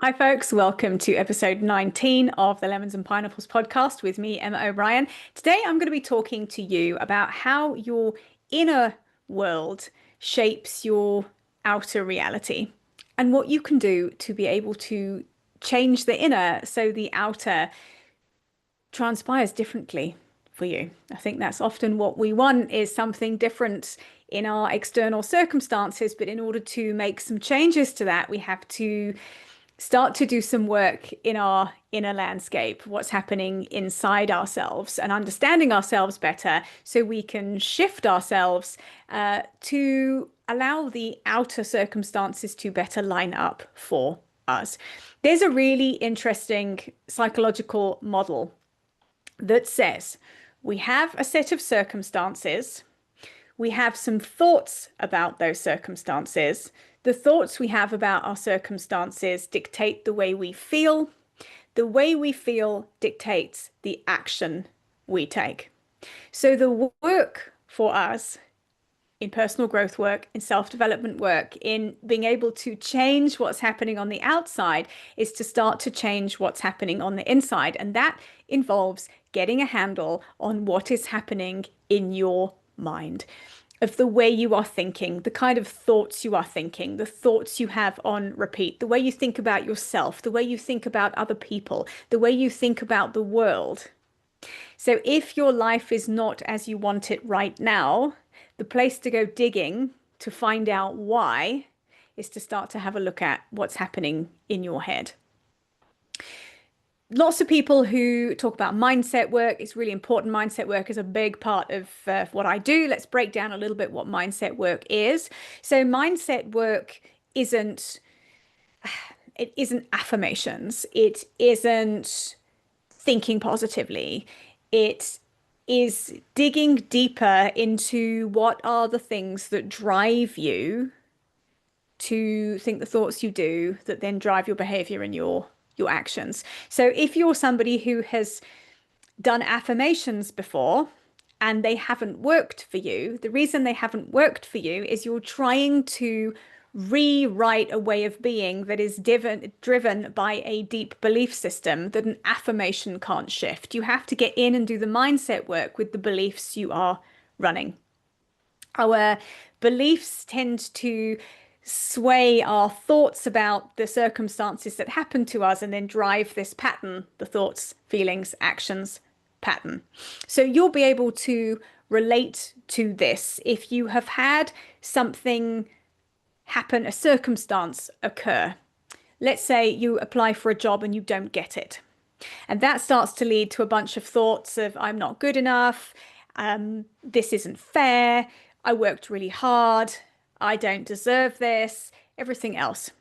Hi, folks. Welcome to episode 19 of the Lemons and Pineapples podcast with me, Emma O'Brien. Today, I'm going to be talking to you about how your inner world shapes your outer reality and what you can do to be able to change the inner so the outer transpires differently for you. I think that's often what we want is something different in our external circumstances, but in order to make some changes to that, we have to start to do some work in our inner landscape, what's happening inside ourselves and understanding ourselves better so we can shift ourselves to allow the outer circumstances to better line up for us. There's a really interesting psychological model that says we have a set of circumstances, we have some thoughts about those circumstances. The thoughts we have about our circumstances dictate the way we feel. The way we feel dictates the action we take. So the work for us in personal growth work, in self-development work, in being able to change what's happening on the outside is to start to change what's happening on the inside. And that involves getting a handle on what is happening in your mind, of the way you are thinking, the kind of thoughts you are thinking, the thoughts you have on repeat, the way you think about yourself, the way you think about other people, the way you think about the world. So if your life is not as you want it right now, the place to go digging to find out why is to start to have a look at what's happening in your head. Lots of people who talk about mindset work. It's really important. Mindset work is a big part of what I do. Let's break down a little bit what mindset work is. So mindset work isn't affirmations. It isn't thinking positively. It is digging deeper into what are the things that drive you to think the thoughts you do that then drive your behavior and your actions. So if you're somebody who has done affirmations before and they haven't worked for you, the reason they haven't worked for you is you're trying to rewrite a way of being that is driven by a deep belief system that an affirmation can't shift. You have to get in and do the mindset work with the beliefs you are running. Our beliefs tend to sway our thoughts about the circumstances that happen to us and then drive this pattern, the thoughts, feelings, actions pattern. So you'll be able to relate to this if you have had something happen, a circumstance occur. Let's say you apply for a job and you don't get it. And that starts to lead to a bunch of thoughts of, I'm not good enough. This isn't fair. I worked really hard. I don't deserve this, everything else.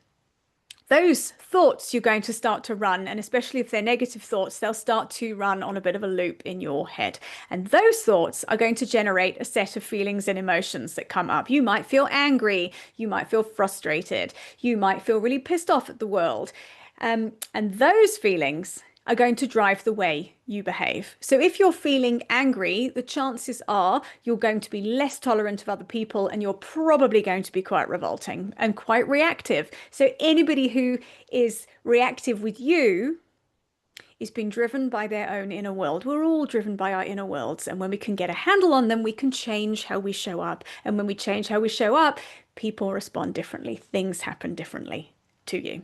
Those thoughts you're going to start to run, and especially if they're negative thoughts, they'll start to run on a bit of a loop in your head. And those thoughts are going to generate a set of feelings and emotions that come up. You might feel angry, you might feel frustrated, you might feel really pissed off at the world. And those feelings are going to drive the way you behave. So if you're feeling angry, the chances are you're going to be less tolerant of other people and you're probably going to be quite revolting and quite reactive. So anybody who is reactive with you is being driven by their own inner world. We're all driven by our inner worlds. And when we can get a handle on them, we can change how we show up. And when we change how we show up, people respond differently. Things happen differently to you.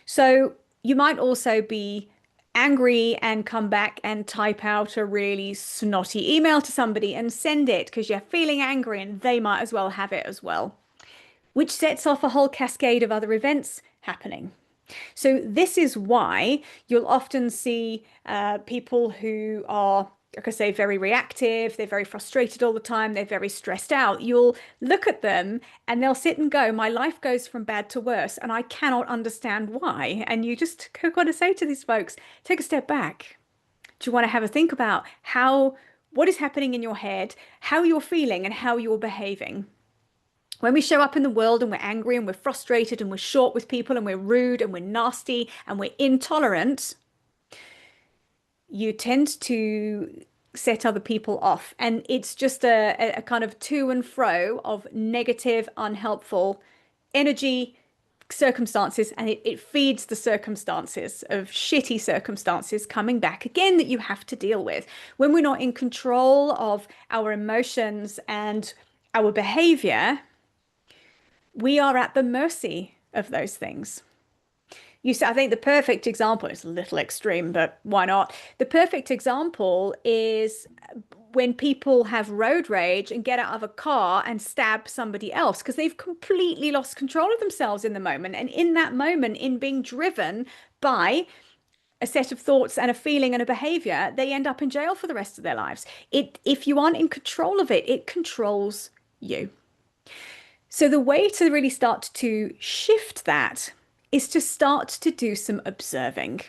So you might also be angry and come back and type out a really snotty email to somebody and send it because you're feeling angry and they might as well have it as well, which sets off a whole cascade of other events happening. So this is why you'll often see people who are, like I say, very reactive, they're very frustrated all the time, they're very stressed out. You'll look at them and they'll sit and go, my life goes from bad to worse and I cannot understand why. And you just got to say to these folks, take a step back. Do you want to have a think about what is happening in your head, how you're feeling and how you're behaving? When we show up in the world and we're angry and we're frustrated and we're short with people and we're rude and we're nasty and we're intolerant, you tend to set other people off. And it's just a kind of to and fro of negative, unhelpful energy circumstances, and it feeds the circumstances of shitty circumstances coming back again that you have to deal with. When we're not in control of our emotions and our behavior, we are at the mercy of those things. You see, I think the perfect example is a little extreme, but why not? The perfect example is when people have road rage and get out of a car and stab somebody else because they've completely lost control of themselves in the moment. And in that moment, in being driven by a set of thoughts and a feeling and a behavior, they end up in jail for the rest of their lives. If you aren't in control of it, it controls you. So the way to really start to shift that is to start to do some observing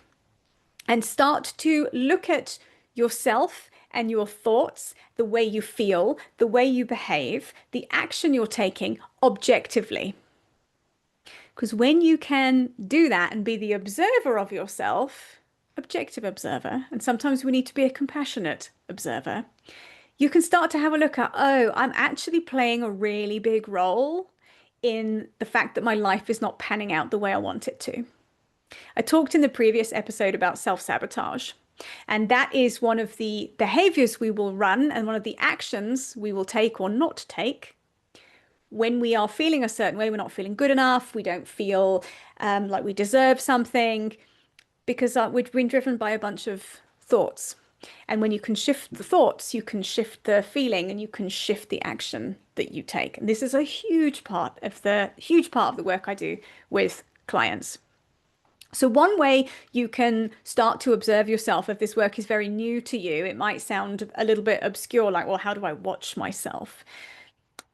and start to look at yourself and your thoughts, the way you feel, the way you behave, the action you're taking objectively. Because when you can do that and be the observer of yourself, objective observer, and sometimes we need to be a compassionate observer, you can start to have a look at, oh, I'm actually playing a really big role in the fact that my life is not panning out the way I want it to. I talked in the previous episode about self-sabotage, and that is one of the behaviors we will run and one of the actions we will take or not take when we are feeling a certain way. We're not feeling good enough. We don't feel like we deserve something because we've been driven by a bunch of thoughts. And when you can shift the thoughts, you can shift the feeling and you can shift the action that you take. And this is a huge part of the work I do with clients. So one way you can start to observe yourself, if this work is very new to you, it might sound a little bit obscure, like, well, how do I watch myself?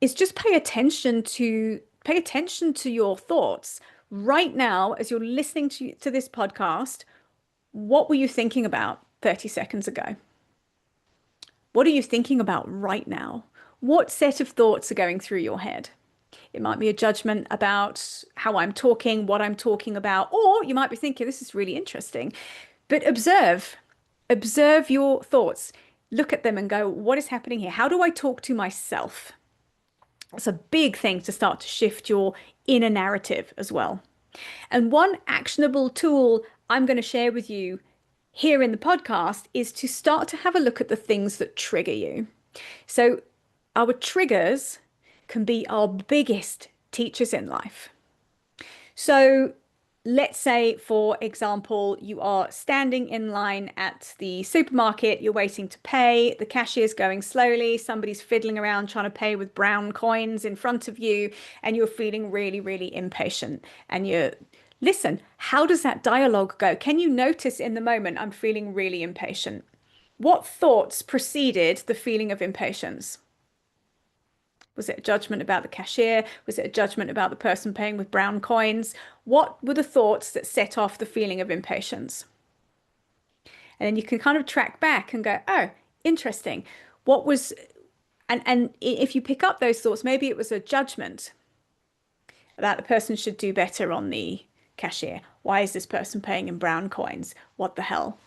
Is just pay attention to your thoughts right now as you're listening to this podcast. What were you thinking about 30 seconds ago? What are you thinking about right now? What set of thoughts are going through your head? It might be a judgment about how I'm talking, what I'm talking about, or you might be thinking, this is really interesting. But observe your thoughts. Look at them and go, what is happening here? How do I talk to myself? It's a big thing to start to shift your inner narrative as well. And one actionable tool I'm going to share with you here in the podcast is to start to have a look at the things that trigger you. So our triggers can be our biggest teachers in life. So let's say, for example, you are standing in line at the supermarket, you're waiting to pay, the cashier's going slowly, somebody's fiddling around trying to pay with brown coins in front of you, and you're feeling really, really impatient. And listen, how does that dialogue go? Can you notice in the moment, I'm feeling really impatient? What thoughts preceded the feeling of impatience? Was it a judgment about the cashier? Was it a judgment about the person paying with brown coins? What were the thoughts that set off the feeling of impatience? And then you can kind of track back and go, oh, interesting. What was, and if you pick up those thoughts, maybe it was a judgment that the person should do better on the cashier. Why is this person paying in brown coins? What the hell?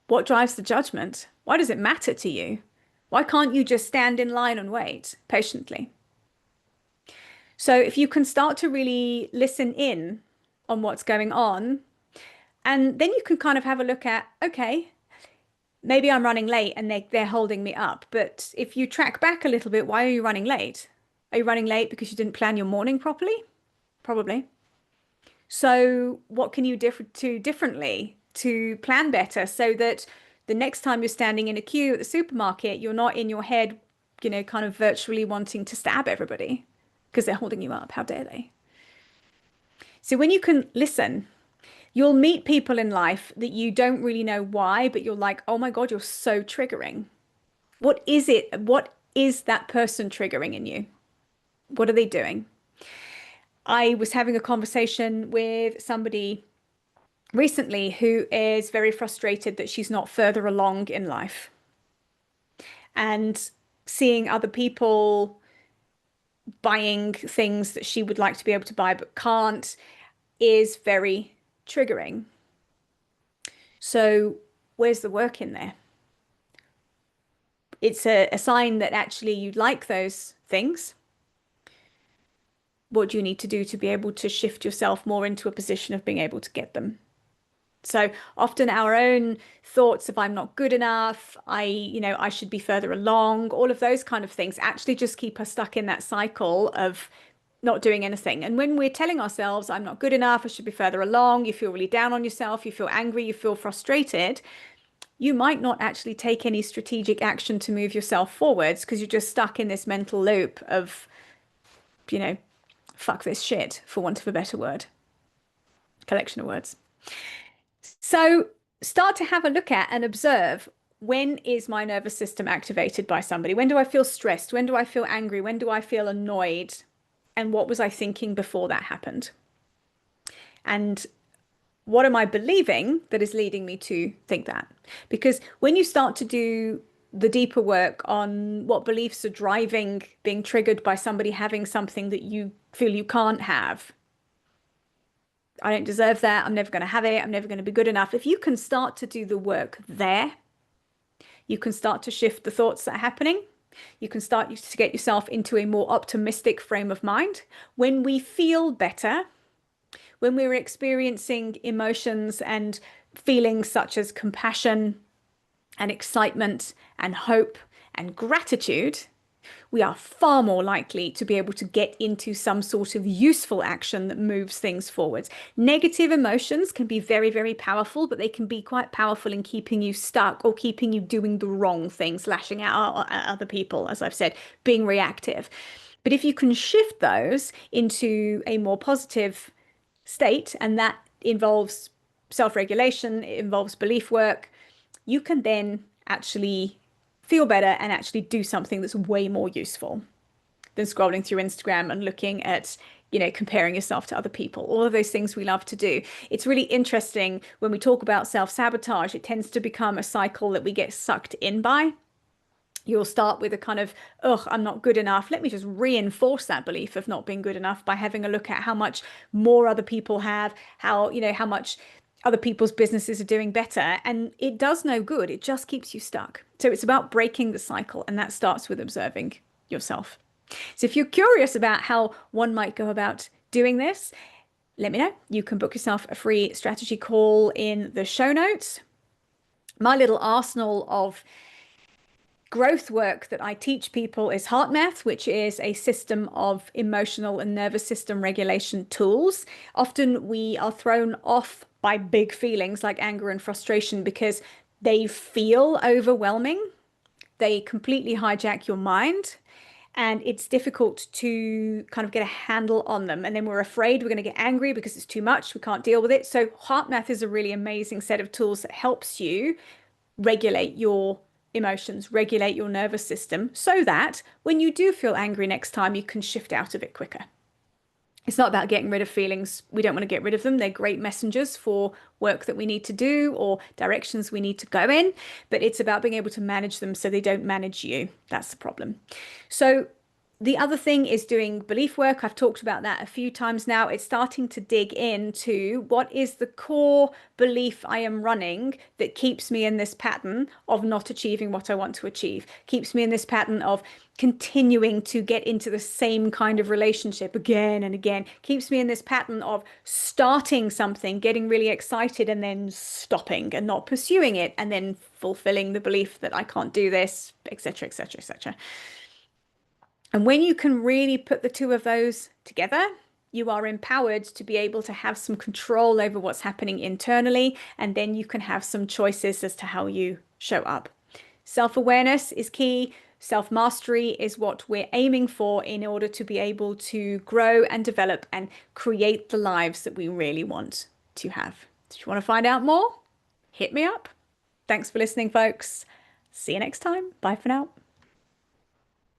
What drives the judgment? Why does it matter to you? Why can't you just stand in line and wait patiently? So if you can start to really listen in on what's going on, and then you can kind of have a look at, okay, maybe I'm running late and they're holding me up. But if you track back a little bit, why are you running late? Are you running late because you didn't plan your morning properly? Probably. So what can you do differently to plan better so that the next time you're standing in a queue at the supermarket, you're not in your head, kind of virtually wanting to stab everybody because they're holding you up. How dare they? So when you can listen, you'll meet people in life that you don't really know why, but you're like, oh my God, you're so triggering. What is it? What is that person triggering in you? What are they doing? I was having a conversation with somebody recently who is very frustrated that she's not further along in life. And seeing other people buying things that she would like to be able to buy but can't is very triggering. So where's the work in there? It's a sign that actually you'd like those things. What do you need to do to be able to shift yourself more into a position of being able to get them? So often our own thoughts of I'm not good enough, I should be further along, all of those kind of things actually just keep us stuck in that cycle of not doing anything. And when we're telling ourselves, I'm not good enough, I should be further along, you feel really down on yourself, you feel angry, you feel frustrated, you might not actually take any strategic action to move yourself forwards because you're just stuck in this mental loop of, you know, fuck this shit, for want of a better word, collection of words. So start to have a look at and observe, when is my nervous system activated by somebody? When do I feel stressed? When do I feel angry? When do I feel annoyed? And what was I thinking before that happened? And what am I believing that is leading me to think that? Because when you start to do the deeper work on what beliefs are driving being triggered by somebody having something that you feel you can't have, I don't deserve that, I'm never going to have it, I'm never going to be good enough. If you can start to do the work there, you can start to shift the thoughts that are happening. You can start to get yourself into a more optimistic frame of mind. When we feel better, when we're experiencing emotions and feelings such as compassion and excitement and hope and gratitude, we are far more likely to be able to get into some sort of useful action that moves things forwards. Negative emotions can be very, very powerful, but they can be quite powerful in keeping you stuck or keeping you doing the wrong things, lashing out at other people, as I've said, being reactive. But if you can shift those into a more positive state, and that involves self-regulation, it involves belief work, you can then actually feel better and actually do something that's way more useful than scrolling through Instagram and looking at, comparing yourself to other people. All of those things we love to do. It's really interesting when we talk about self-sabotage, it tends to become a cycle that we get sucked in by. You'll start with a kind of, ugh, I'm not good enough. Let me just reinforce that belief of not being good enough by having a look at how much more other people have, how much other people's businesses are doing better. And it does no good. It just keeps you stuck. So it's about breaking the cycle. And that starts with observing yourself. So if you're curious about how one might go about doing this, let me know. You can book yourself a free strategy call in the show notes. My little arsenal of growth work that I teach people is Heart Math, which is a system of emotional and nervous system regulation tools. Often we are thrown off by big feelings like anger and frustration because they feel overwhelming. They completely hijack your mind, and it's difficult to kind of get a handle on them. And then we're afraid we're going to get angry because it's too much. We can't deal with it. So Heart Math is a really amazing set of tools that helps you regulate your emotions, regulate your nervous system so that when you do feel angry next time, you can shift out of it quicker. It's not about getting rid of feelings. We don't want to get rid of them. They're great messengers for work that we need to do or directions we need to go in, but it's about being able to manage them so they don't manage you. That's the problem. So the other thing is doing belief work. I've talked about that a few times now. It's starting to dig into what is the core belief I am running that keeps me in this pattern of not achieving what I want to achieve, keeps me in this pattern of continuing to get into the same kind of relationship again and again, keeps me in this pattern of starting something, getting really excited and then stopping and not pursuing it and then fulfilling the belief that I can't do this, etc., etc., etc. And when you can really put the two of those together, you are empowered to be able to have some control over what's happening internally, and then you can have some choices as to how you show up. Self-awareness is key. Self-mastery is what we're aiming for in order to be able to grow and develop and create the lives that we really want to have. If you want to find out more, hit me up. Thanks for listening, folks. See you next time. Bye for now.